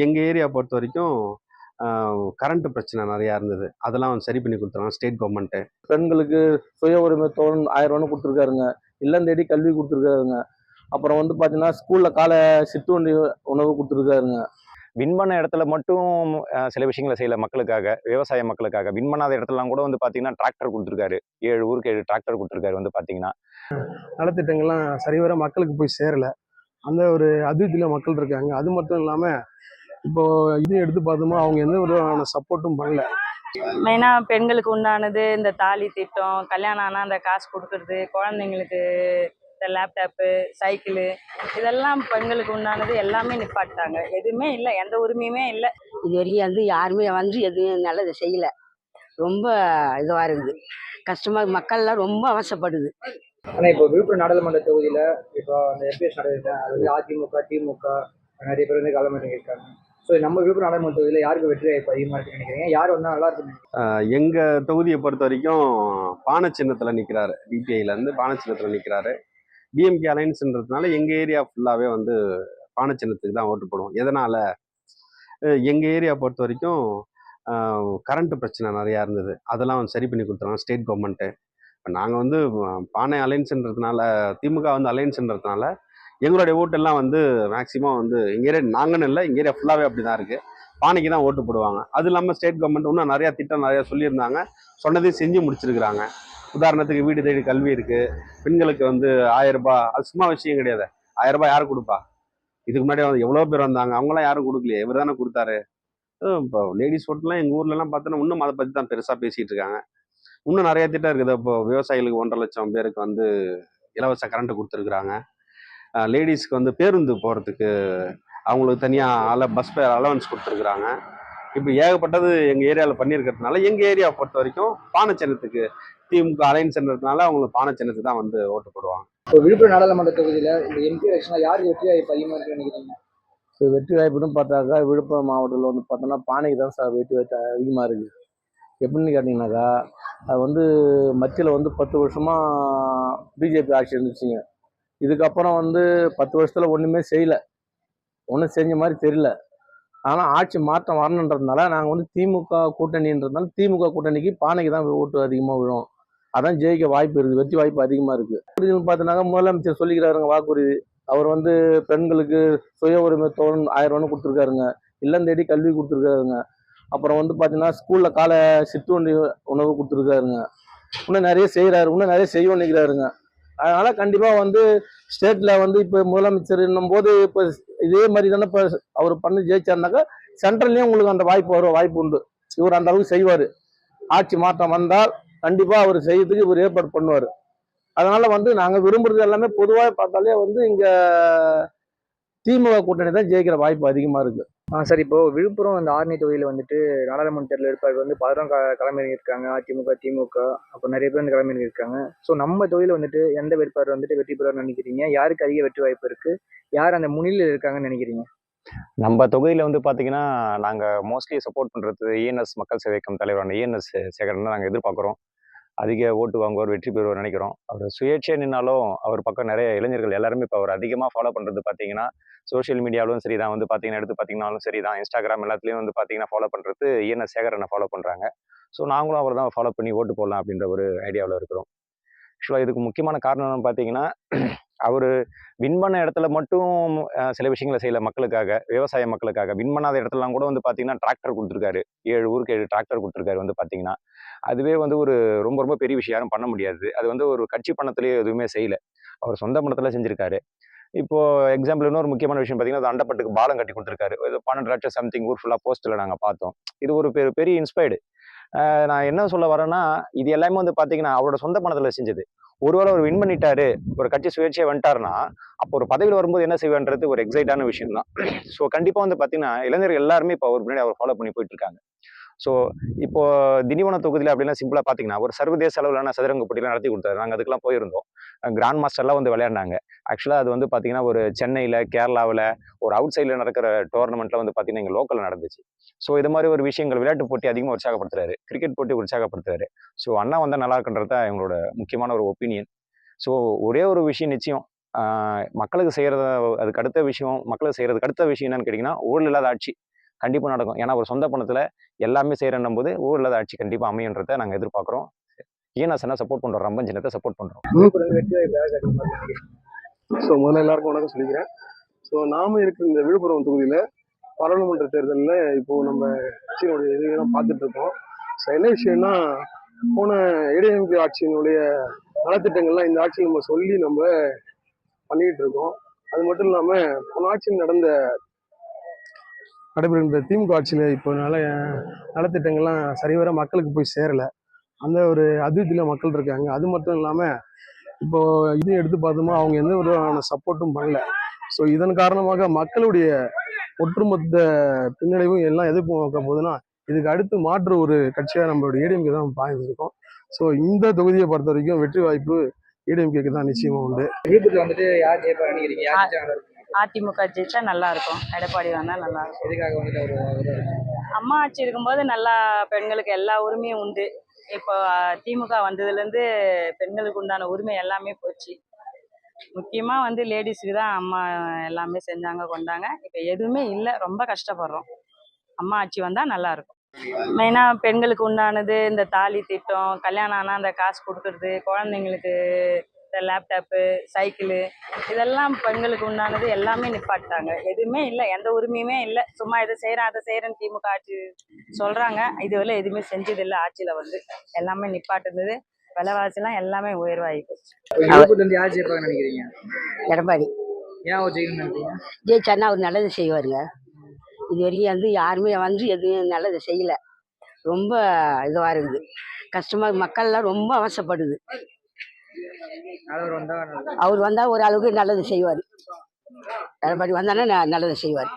எங்கள் ஏரியா பொறுத்த வரைக்கும் கரண்ட் பிரச்சனை நிறையா இருந்தது. அதெல்லாம் வந்து சரி பண்ணி கொடுத்துருவாங்க ஸ்டேட் கவர்மெண்ட்டு. பெண்களுக்கு சுய உரிமை தொகை 1000 கொடுத்துருக்காருங்க. இல்லம் தேடி கல்வி கொடுத்துருக்காருங்க. அப்புறம் வந்து பார்த்தீங்கன்னா ஸ்கூலில் காலை சிற்றுண்டி உணவு கொடுத்துருக்காருங்க. வின் பண்ண இடத்துல மட்டும் சில விஷயங்களை செய்யல மக்களுக்காக, விவசாய மக்களுக்காக. வின் பண்ணாத இடத்துலலாம் கூட வந்து பார்த்தீங்கன்னா டிராக்டர் கொடுத்துருக்காரு. 7 ஊருக்கு 7 டிராக்டர் கொடுத்துருக்காரு வந்து பார்த்தீங்கன்னா. நலத்திட்டங்கள்லாம் சரிவர மக்களுக்கு போய் சேரல. அந்த ஒரு அதிருப்தியில் மக்கள் இருக்காங்க. அது மட்டும் இல்லாமல் இப்போ இது எடுத்து பார்த்தோமோ அவங்க எந்த விதமான சப்போர்ட்டும் பண்ணல. மெயினாக பெண்களுக்கு உண்டானது இந்த தாலி திட்டம், கல்யாணம் ஆனால் அந்த காசு கொடுக்குறது, குழந்தைங்களுக்கு இந்த லேப்டாப்பு, சைக்கிளு, இதெல்லாம் பெண்களுக்கு உண்டானது எல்லாமே நிப்பாட்டாங்க. எதுவுமே இல்லை, எந்த உரிமையுமே இல்லை. இது வரைக்கும் வந்து யாருமே வந்து எதுவும் நல்லது செய்யலை. ரொம்ப இதுவாக இருக்குது, கஷ்டமாக, மக்கள்லாம் ரொம்ப அவசப்படுது. ஆனால் இப்போ விழுப்புரம் நாடாளுமன்ற தொகுதியில் இப்போ அந்த எம்பிஎஸ் நடக்குது, அது வந்து அதிமுக, திமுக நிறைய பேர் வந்து களமிறங்கி இருக்காங்க. ஸோ நம்ம விழுப்புரம் நாடாளுமன்ற தொகுதியில் யாருக்கு வெற்றி வாய்ப்பு அதிகமாக இருக்குன்னு நினைக்கிறீங்க? யார் வந்தால் நல்லா இருக்குன்னு? எங்கள் தொகுதியை பொறுத்த வரைக்கும் பானை சின்னத்தில் நிற்கிறாரு. டிபிஐலேருந்து பானை சின்னத்தில் நிற்கிறாரு. டிஎம்கே அலைன்ஸ்ன்றதுனால எங்கள் ஏரியா ஃபுல்லாகவே வந்து பானை சின்னத்துக்கு தான் ஓட்டு போடுவோம். எதனால்? எங்கள் ஏரியா பொறுத்த வரைக்கும் கரண்ட் பிரச்சனை நிறையா இருந்தது. அதெல்லாம் வந்து சரி பண்ணி கொடுத்துருவாங்க ஸ்டேட் கவர்மெண்ட்டு. இப்போ நாங்கள் வந்து பானை அலைன்ஸுன்றதுனால, திமுக வந்து அலைன்ஸுன்றதுனால எங்களுடைய ஓட்டெல்லாம் வந்து மேக்சிமம் வந்து எங்கள் ஏரியா, நாங்கன்னு இல்லை, எங்கள் ஏரியா ஃபுல்லாகவே அப்படி தான் இருக்குது. பானைக்கு தான் ஓட்டு போடுவாங்க. அது இல்லாமல் ஸ்டேட் கவர்மெண்ட் இன்னும் நிறையா திட்டம் நிறையா சொல்லியிருந்தாங்க. சொன்னதையும் செஞ்சு முடிச்சிருக்கிறாங்க. உதாரணத்துக்கு வீடு தேடி கல்வி இருக்குது. பெண்களுக்கு வந்து 1000 ரூபாய், அது சும்மா விஷயம் கிடையாது. 1000 ரூபாய் யார் கொடுப்பா? இதுக்கு முன்னாடி வந்து எவ்வளோ பேர் வந்தாங்க, அவங்களாம் யாரும் கொடுக்கலையே, இவர் தானே கொடுத்தாரு. இப்போ லேடிஸ் ஓட்டுலாம் எங்கள் ஊர்லலாம் பார்த்தோன்னா இன்னும் அதை பற்றி தான் பெருசாக பேசிகிட்டு இருக்காங்க. இன்னும் நிறைய திட்டம் இருக்குது. இப்போ விவசாயிகளுக்கு 1,50,000 பேருக்கு வந்து இலவச கரண்ட் கொடுத்துருக்குறாங்க. லேடிஸ்க்கு வந்து பேருந்து போகிறதுக்கு அவங்களுக்கு தனியாக பஸ் ஃபேர் அலவன்ஸ் கொடுத்துருக்குறாங்க. இப்போ ஏகப்பட்டது எங்கள் ஏரியாவில் பண்ணியிருக்கிறதுனால எங்கள் ஏரியாவை பொறுத்த வரைக்கும் பானை சின்னத்துக்கு, திமுக அலைன்ஸ்ன்றதுனால அவங்களுக்கு பானை சின்னத்துக்கு தான் வந்து ஓட்டு போடுவாங்க. இப்போ விழுப்புரம் நாடாளுமன்ற தொகுதியில் இந்த எம்பி எலெக்ஷனில் யாருக்கு வெற்றி வாய்ப்பு அதிகமாக இருக்குன்னு நினைக்கிறீங்க? இப்போ வெற்றி வாய்ப்புன்னு பார்த்தாக்கா விழுப்புரம் மாவட்டத்தில் வந்து பார்த்தோன்னா பானைக்கு தான் சார் வெற்றி வாய்ப்பு அதிகமாக இருக்குது. எப்படின்னு கேட்டிங்கனாக்கா, அது வந்து மத்தியில் வந்து 10 வருஷமாக பிஜேபி ஆட்சி இருந்துச்சுங்க. இதுக்கப்புறம் வந்து 10 வருஷத்தில் ஒன்றுமே செய்யலை, ஒன்றும் செஞ்ச மாதிரி தெரியல. ஆனால் ஆட்சி மாற்றம் வரணுன்றதுனால நாங்கள் வந்து திமுக கூட்டணின்றதுனால திமுக கூட்டணிக்கு பானைக்கு தான் ஓட்டு அதிகமாக விழும். அதான் ஜெயிக்க வாய்ப்பு இருக்குது, வெற்றி வாய்ப்பு அதிகமாக இருக்குது. பார்த்தோன்னாக்கா முதலமைச்சர் சொல்லிக்கிறாருங்க வாக்குறுதி. அவர் வந்து பெண்களுக்கு சுய உரிமை தொகை 1000 கொடுத்துருக்காருங்க. இல்லம் தேடி கல்வி கொடுத்துருக்காருங்க. அப்புறம் வந்து பார்த்தீங்கன்னா ஸ்கூலில் காலை சிற்றுண்டி உணவு கொடுத்துருக்காருங்க. இன்னும் நிறைய செய்கிறாரு, இன்னும் நிறைய செய்வோம் நிற்கிறாருங்க. அதனால் கண்டிப்பாக வந்து ஸ்டேட்டில் வந்து இப்போ முதலமைச்சர் போது இப்போ இதே மாதிரி தானே இப்போ அவர் பண்ணி ஜெயிச்சாருனாக்கா சென்ட்ரல்லையும் உங்களுக்கு அந்த வாய்ப்பு உண்டு. இவர் அந்த அளவுக்கு செய்வார். ஆட்சி மாற்றம் வந்தால் கண்டிப்பாக அவர் செய்யறதுக்கு இவர் ஏற்பாடு பண்ணுவார். அதனால் வந்து நாங்கள் விரும்புறது எல்லாமே பொதுவாக பார்த்தாலே வந்து இங்கே திமுக கூட்டணி தான் ஜெயிக்கிற வாய்ப்பு அதிகமாக இருக்குது. சார், இப்போ விழுப்புரம் அந்த ஆரணி தொகுதியில் வந்துட்டு நாடாளுமன்ற தேர்தல் வேட்பாளர் வந்து பலரும் களமிறங்கி இருக்காங்க. அதிமுக, திமுக, அப்போ நிறைய பேர் வந்து களமிறங்கி இருக்காங்க. ஸோ நம்ம தொகுதியில் வந்துட்டு எந்த வேட்பாளர் வந்துட்டு வெற்றி பெறுவார்னு நினைக்கிறீங்க? யாருக்கு அதிக வெற்றி வாய்ப்பு இருக்கு? யார் அந்த முன்னிலையில் இருக்காங்கன்னு நினைக்கிறீங்க? நம்ம தொகுதியில் வந்து பார்த்தீங்கன்னா நாங்கள் மோஸ்ட்லி சப்போர்ட் பண்ணுறது இஎன்எஸ் மக்கள் சேவை இயக்கம் தலைவரான இஎன்எஸ் சேகரன் நாங்கள் எதிர்பார்க்குறோம். அதிக ஓட்டு வாங்குவார், வெற்றி பெறுவார் நினைக்கிறோம். அவர் சுயேட்சையாக நின்னாலும் அவர் பக்கம் நிறைய இளைஞர்கள் எல்லாருமே இப்போ அவர் அதிகமாக ஃபாலோ பண்ணுறது பார்த்தீங்கன்னா சோஷியல் மீடியாவிலும் சரி தான், வந்து பார்த்தீங்கன்னா எடுத்து பார்த்தீங்கன்னாலும் சரி தான், இன்ஸ்டாகிராம் எல்லாத்துலேயும் வந்து பார்த்தீங்கன்னா ஃபாலோ பண்ணுறது இஎன்எஸ் சேகரனை ஃபாலோ பண்ணுறாங்க. ஸோ நாங்களும் அவர் தான் ஃபாலோ பண்ணி ஓட்டு போடலாம் அப்படின்ற ஒரு ஐடியாவில் இருக்கிறோம். ஆக்சுவலாக இதுக்கு முக்கியமான காரணம் என்னன்னு பார்த்தீங்கன்னா, அவர் வின் பண்ண இடத்துல மட்டும் சில விஷயங்களை செய்யல மக்களுக்காக, விவசாய மக்களுக்காக. வின் பண்ணாத இடத்துலலாம் கூட வந்து பார்த்தீங்கன்னா டிராக்டர் கொடுத்துருக்காரு. 7 ஊருக்கு 7 டிராக்டர் கொடுத்துருக்காரு வந்து பார்த்தீங்கன்னா. அதுவே வந்து ஒரு ரொம்ப ரொம்ப பெரிய விஷயம், யாரும் பண்ண முடியாது. அது வந்து ஒரு கட்சி பணத்திலேயே எதுவுமே செய்யல, அவர் சொந்த பணத்தில் செஞ்சிருக்காரு. இப்போ எக்ஸாம்பிள் இன்னொரு முக்கியமான விஷயம் பார்த்தீங்கன்னா, அண்டப்பட்டுக்கு பாலம் கட்டி கொடுத்துருக்காரு. இது 12 லட்சம் சம்திங் ஊர் ஃபுல்லாக போஸ்ட்டில் நாங்கள் பார்த்தோம். இது ஒரு பெரிய இன்ஸ்பைர்டு. நான் என்ன சொல்ல வரேன்னா, இது எல்லாமே வந்து பார்த்தீங்கன்னா அவரோட சொந்த பணத்தில் செஞ்சது. ஒருவேளை அவர் வின் பண்ணிட்டாரு, ஒரு கட்சி சுயேட்சையாக வந்துட்டாருன்னா, அப்போ ஒரு பதவியில் வரும்போது என்ன செய்வேன்றது ஒரு எக்ஸைட்டான விஷயம் தான். ஸோ கண்டிப்பாக வந்து பார்த்தீங்கன்னா இளைஞர்கள் எல்லாருமே இப்போ அவர் பின்னாடி அவர் ஃபாலோ பண்ணி போயிட்டு இருக்காங்க. ஸோ இப்போ திண்டிவனம் தொகுதியில் அப்படின்னா சிம்பிளாக பார்த்தீங்கன்னா ஒரு சர்வதேச அளவிலான சதுரங்க போட்டியெல்லாம் நடத்தி கொடுத்தாரு. நாங்கள் அதுக்கெல்லாம் போயிருந்தோம். கிராண்ட் மாஸ்டர்லாம் வந்து விளையாடினாங்க. ஆக்சுவலாக அது வந்து பார்த்தீங்கன்னா ஒரு சென்னையில், கேரளாவில், ஒரு அவுட் சைடில் நடக்கிற டோர்னமெண்ட்டில் வந்து பார்த்தீங்கன்னா எங்கள் லோக்கலில் நடந்துச்சு. ஸோ இது மாதிரி ஒரு விஷயங்கள், விளையாட்டு போட்டி அதிகமாக உற்சாகப்படுத்துறாரு, கிரிக்கெட் போட்டி உற்சாகப்படுத்துறாரு. ஸோ அண்ணா வந்தால் நல்லா இருக்குன்றது தான் எங்களோட முக்கியமான ஒரு ஒப்பீனியன். ஸோ ஒரே ஒரு விஷயம் நிச்சயம், மக்களுக்கு செய்கிறத அதுக்கு அடுத்த விஷயம், மக்களுக்கு செய்கிறதுக்கு அடுத்த விஷயம் என்னன்னு கேட்டிங்கன்னா, ஊழல் இல்லாத ஆட்சி கண்டிப்பாக நடக்கும். ஏன்னா ஒரு சொந்த பணத்தில் எல்லாமே செய்கிறன்னும் போது ஊழல் இல்லாத ஆட்சி கண்டிப்பாக அமையுன்றதை நாங்கள் எதிர்பார்க்குறோம். ஈனசனை சப்போர்ட் பண்ணுறோம், ரம்பன் சின்னத்தை சப்போர்ட் பண்ணுறோம். விழுப்புரம் வெற்றி வாய்ப்பு யாருக்கு அதிகமாக இருக்கு? ஸோ முதல்ல எல்லாருக்கும் வணக்கம் சொல்லிக்கிறேன். ஸோ நாம இருக்கிற இந்த விழுப்புரம் தொகுதியில் பாராளுமன்ற தேர்தலில் இப்போ நம்ம கட்சியினுடைய இதெல்லாம் பார்த்துட்டு இருக்கோம். ஸோ என்ன விஷயம்னா, போன ஏடிஎம்கே ஆட்சியினுடைய நலத்திட்டங்கள்லாம் இந்த ஆட்சியில் நம்ம சொல்லி நம்ம பண்ணிட்டு இருக்கோம். அது மட்டும் இல்லாமல் போன ஆட்சியில் நடைபெறுகின்ற திமுக ஆட்சியில் இப்போ நலத்திட்டங்கள்லாம் சரிவர மக்களுக்கு போய் சேரலை. அந்த ஒரு அதிருப்தியில் மக்கள் இருக்காங்க. அது மட்டும் இல்லாமல் இப்போ இதையும் எடுத்து பார்த்தோமா, அவங்க எந்த விதமான சப்போர்ட்டும் பண்ணல. ஸோ இதன் காரணமாக மக்களுடைய ஒட்டுமொத்த பின்னடைவும் எல்லாம் எது பார்க்க போகுதுன்னா, இதுக்கு அடுத்து மாற்று ஒரு கட்சியாக நம்மளுடைய ஏடிஎம்கே தான் பாய்ந்திருக்கோம். ஸோ இந்த தொகுதியை பொறுத்த வரைக்கும் வெற்றி வாய்ப்பு ஏடிஎம்கேக்கு தான் நிச்சயமா உண்டு. விழுப்புரத்தில் வந்துட்டு யார் ஜெயிப்பா நினைக்கிறீங்க? யார் ஜெயிச்சா நல்லா இருக்கும்? அதிமுக ஜெயிச்சா நல்லா இருக்கும், எடப்பாடி வந்தால் நல்லா இருக்கும். எதுக்காக வந்துட்டு அவர் அம்மா ஆட்சி இருக்கும்போது நல்லா பெண்களுக்கு எல்லா உரிமையும் உண்டு. இப்போ திமுக வந்ததுலேருந்து பெண்களுக்கு உண்டான உரிமை எல்லாமே போச்சு. முக்கியமாக வந்து லேடிஸுக்கு தான் அம்மா எல்லாமே செஞ்சாங்க கொண்டாங்க. இப்போ எதுவுமே இல்லை, ரொம்ப கஷ்டப்படுறோம். அம்மா ஆட்சி வந்தால் நல்லா இருக்கும். மெயினாக பெண்களுக்கு உண்டானது இந்த தாலி திட்டம், கல்யாணம் ஆனால் அந்த காசு கொடுக்கறது, குழந்தைங்களுக்கு இந்த லேப்டாப்பு, சைக்கிளு, இதெல்லாம் பெண்களுக்கு உண்டானது எல்லாமே நிப்பாட்டாங்க. எதுவுமே இல்லை, எந்த உரிமையுமே இல்லை. சும்மா இதை செய்கிறேன் அதை செய்கிறேன்னு திமுக ஆட்சி சொல்கிறாங்க. இதுவரை எதுவுமே செஞ்சதில்லை. ஆட்சியில் வந்து எல்லாமே நிப்பாட்டுனது. விலைவாசிலாம் எல்லாமே உயர்வாயிட்டு. விழுப்புரத்துல இருந்து யார் ஜெயிப்பாங்க நினைக்கிறீங்க? எடப்பாடி ஏன் அவர் ஜெயிக்கணும்னு நினைக்கிறீங்க? ஜெயிச்சாருன்னா அவர் நல்லது செய்வாருங்க. இது வரைக்கும் வந்து யாருமே வந்து எதுவும் நல்லது செய்யலை. ரொம்ப இதுவாக இருக்குது, கஷ்டமாக மக்கள்லாம் ரொம்ப அவசப்படுது. அவர் வந்தா அவர் வந்தால் ஒரு அளவுக்கு நல்லது செய்வார். எடப்பாடி வந்தானே நல்லது செய்வார்.